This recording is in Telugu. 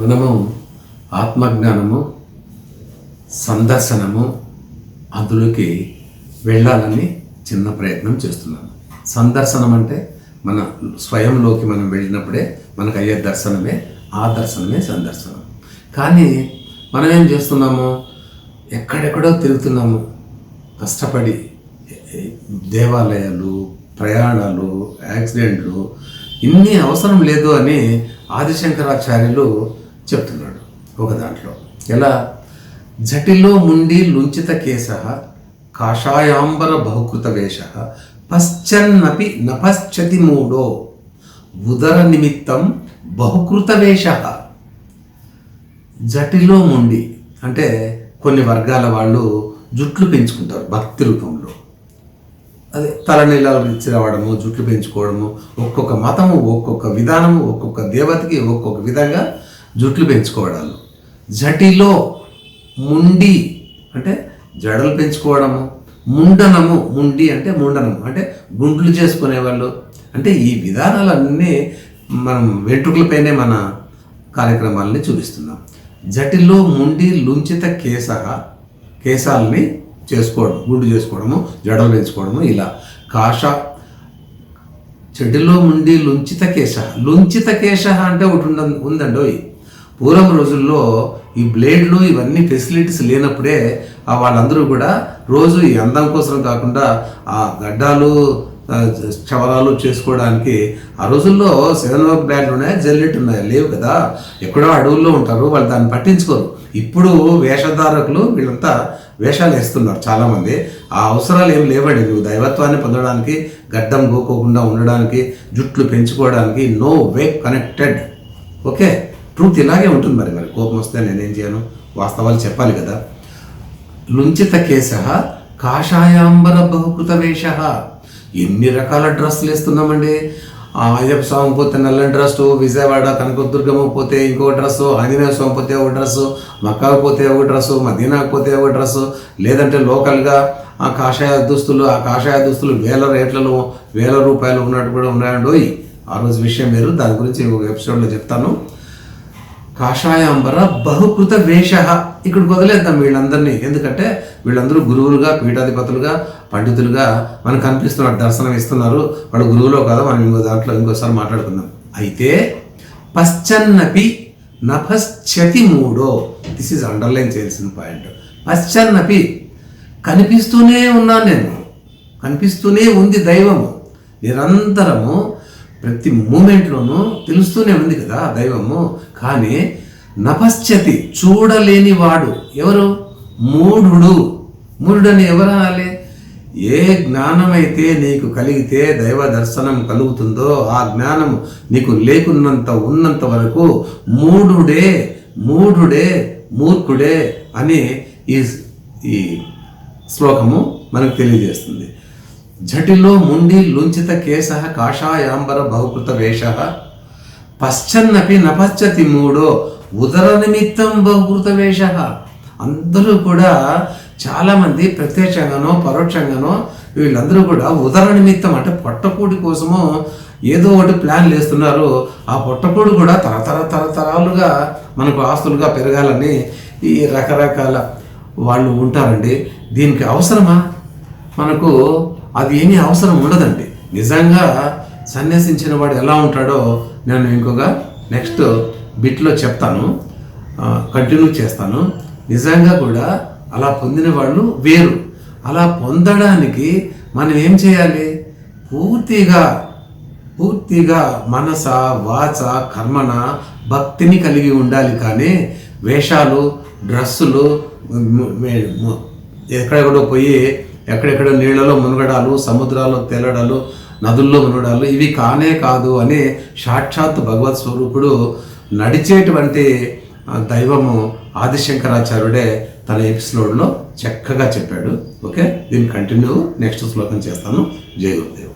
మనము ఆత్మజ్ఞానము సందర్శనము అందులోకి వెళ్ళాలని చిన్న ప్రయత్నం చేస్తున్నాము. సందర్శనం అంటే మన స్వయంలోకి మనం వెళ్ళినప్పుడే మనకు అయ్యే దర్శనమే, ఆ దర్శనమే సందర్శనం. కానీ మనం ఏం చేస్తున్నాము, ఎక్కడెక్కడో తిరుగుతున్నాము కష్టపడి. దేవాలయాలు, ప్రయాణాలు, యాక్సిడెంట్లు ఇన్ని అవసరం లేదు అని ఆదిశంకరాచార్యులు చెప్తున్నాడు ఒక దాంట్లో. ఎలా? జటిలో ముండి లుంచిత కేశ కాషాయాంబర బహుకృత వేష పశ్చన్నపి నపశ్చతి మూడో ఉదర నిమిత్తం బహుకృత వేష. జటిలో ముండి అంటే కొన్ని వర్గాల వాళ్ళు జుట్లు పెంచుకుంటారు భక్తి రూపంలో. అదే తలనీలాలు ఇచ్చి రావడము, జుట్లు పెంచుకోవడము, ఒక్కొక్క మతము, ఒక్కొక్క విధానము, ఒక్కొక్క దేవతకి ఒక్కొక్క విధంగా జుట్లు పెంచుకోవడాలు. జటిలో ముండి అంటే జడలు పెంచుకోవడము, ముండనము, ముండి అంటే ముండనము అంటే గుండ్లు చేసుకునేవాళ్ళు. అంటే ఈ విధానాలన్నీ మనం వెంట్రుకలపైనే మన కార్యక్రమాలని చూపిస్తున్నాం. జటిలో ముండి లుంచిత కేశాలని చేసుకోవడం, గుండు చేసుకోవడము, జడలు పెంచుకోవడము, ఇలా చెడులో ముండి లుంచిత కేశ అంటే ఒకటి ఉందండి. పూర్వం రోజుల్లో ఈ బ్లేడ్లు ఇవన్నీ ఫెసిలిటీస్ లేనప్పుడే వాళ్ళందరూ కూడా రోజు ఈ అందం కోసం కాకుండా ఆ గడ్డాలు చవరాలు చేసుకోవడానికి ఆ రోజుల్లో 7 బ్లేడ్లు ఉన్నాయి, జల్లెట్ ఉన్నాయి, లేవు కదా. ఎక్కడో అడవుల్లో ఉంటారు, వాళ్ళు దాన్ని పట్టించుకోరు. ఇప్పుడు వేషధారకులు వీళ్ళంతా వేషాలు వేస్తున్నారు చాలామంది. ఆ అవసరాలు ఏం లేవండి. నువ్వు దైవత్వాన్ని పొందడానికి, గడ్డం గోకోకుండా ఉండడానికి, జుట్లు పెంచుకోవడానికి no way connected. Okay, truth ఇలాగే ఉంటుంది. మరి కోపం వస్తే నేనేం చేయను, వాస్తవాలు చెప్పాలి కదా. లుంచిత కేశ కాషాయాంబర బహుకృత వేష. ఎన్ని రకాల డ్రెస్సులు వేస్తున్నామండి. అయ్యప్ప స్వామి పోతే నల్లని డ్రెస్సు, విజయవాడ కనకదుర్గమ్మ పోతే ఇంకో డ్రెస్సు, ఆంజనేయ స్వామి పోతే ఒక డ్రెస్సు, మక్కాకు పోతే ఒక డ్రెస్సు, మదీనాకు పోతే ఒక డ్రెస్సు, లేదంటే లోకల్గా ఆ కాషాయ దుస్తులు వేల రేట్లలో, వేల రూపాయలు ఉన్నట్టు కూడా ఉన్నాయండి. ఆ రోజు విషయం వేరు, దాని గురించి ఒక ఎపిసోడ్లో చెప్తాను. కాషాయాంబర బహుకృత వేష. ఇక్కడికి వదిలేద్దాం వీళ్ళందరినీ, ఎందుకంటే వీళ్ళందరూ గురువులుగా, పీఠాధిపతులుగా, పండితులుగా మనకు కనిపిస్తున్నారు, దర్శనం ఇస్తున్నారు. వాళ్ళు గురువులో కదా, మనం ఇంకోసారి మాట్లాడుకుందాం. అయితే పశ్చన్నపి నపశ్చతి మూడో, దిస్ ఈజ్ అండర్లైన్ చేయాల్సిన పాయింట్. పశ్చన్నపి కనిపిస్తూనే ఉన్నాను నేను, కనిపిస్తూనే ఉంది దైవము నిరంతరము, ప్రతి మూమెంట్లోనూ తెలుస్తూనే ఉంది కదా దైవము. కానీ నపశ్చతి చూడలేని వాడు ఎవరు? మూఢుడని ఎవరు అనాలి? ఏ జ్ఞానమైతే నీకు కలిగితే దైవ దర్శనం కలుగుతుందో ఆ జ్ఞానం నీకు ఉన్నంత వరకు మూర్ఖుడే అని ఈ శ్లోకము మనకు తెలియజేస్తుంది. జటిలో ముండి లుంచిత కేశ కాషాయాంబర బహుకృత వేష పశ్చన్నపి నపశ్చతి మూడో ఉదర నిమిత్తం బహుకృత వేష. అందరూ కూడా చాలామంది ప్రత్యక్షంగానో పరోక్షంగానో వీళ్ళందరూ కూడా ఉదర నిమిత్తం అంటే పొట్టకూడి కోసమో ఏదో ఒకటి ప్లాన్ వేస్తున్నారు. ఆ పొట్టకూడు కూడా తరతరాలుగా మనకు ఆస్తులుగా పెరగాలని ఈ రకరకాల వాళ్ళు ఉంటారండి. దీనికి అవసరమా? మనకు అది ఏమీ అవసరం ఉండదండి. నిజంగా సన్యాసించిన వాడు ఎలా ఉంటాడో నేను ఇంకొక నెక్స్ట్ బిట్లో చెప్తాను, కంటిన్యూ చేస్తాను. నిజంగా కూడా అలా పొందిన వాళ్ళు వేరు. అలా పొందడానికి మనం ఏం చేయాలి? పూర్తిగా మనస వాచ కర్మణ భక్తిని కలిగి ఉండాలి. కానీ వేషాలు, డ్రెస్సులు, ఎక్కడెక్కడో పోయి ఎక్కడెక్కడో నీళ్లలో మునగడాలు, సముద్రాల్లో తేలడాలు, నదుల్లో మునగడాలు ఇవి కానే కాదు అని సాక్షాత్ భగవత్ స్వరూపుడు నడిచేటువంటి దైవము ఆదిశంకరాచార్యుడే తన ఎపిసోడ్లో చక్కగా చెప్పాడు. ఓకే, దీన్ని కంటిన్యూ నెక్స్ట్ శ్లోకం చేస్తాను. జై గురుదేవ్.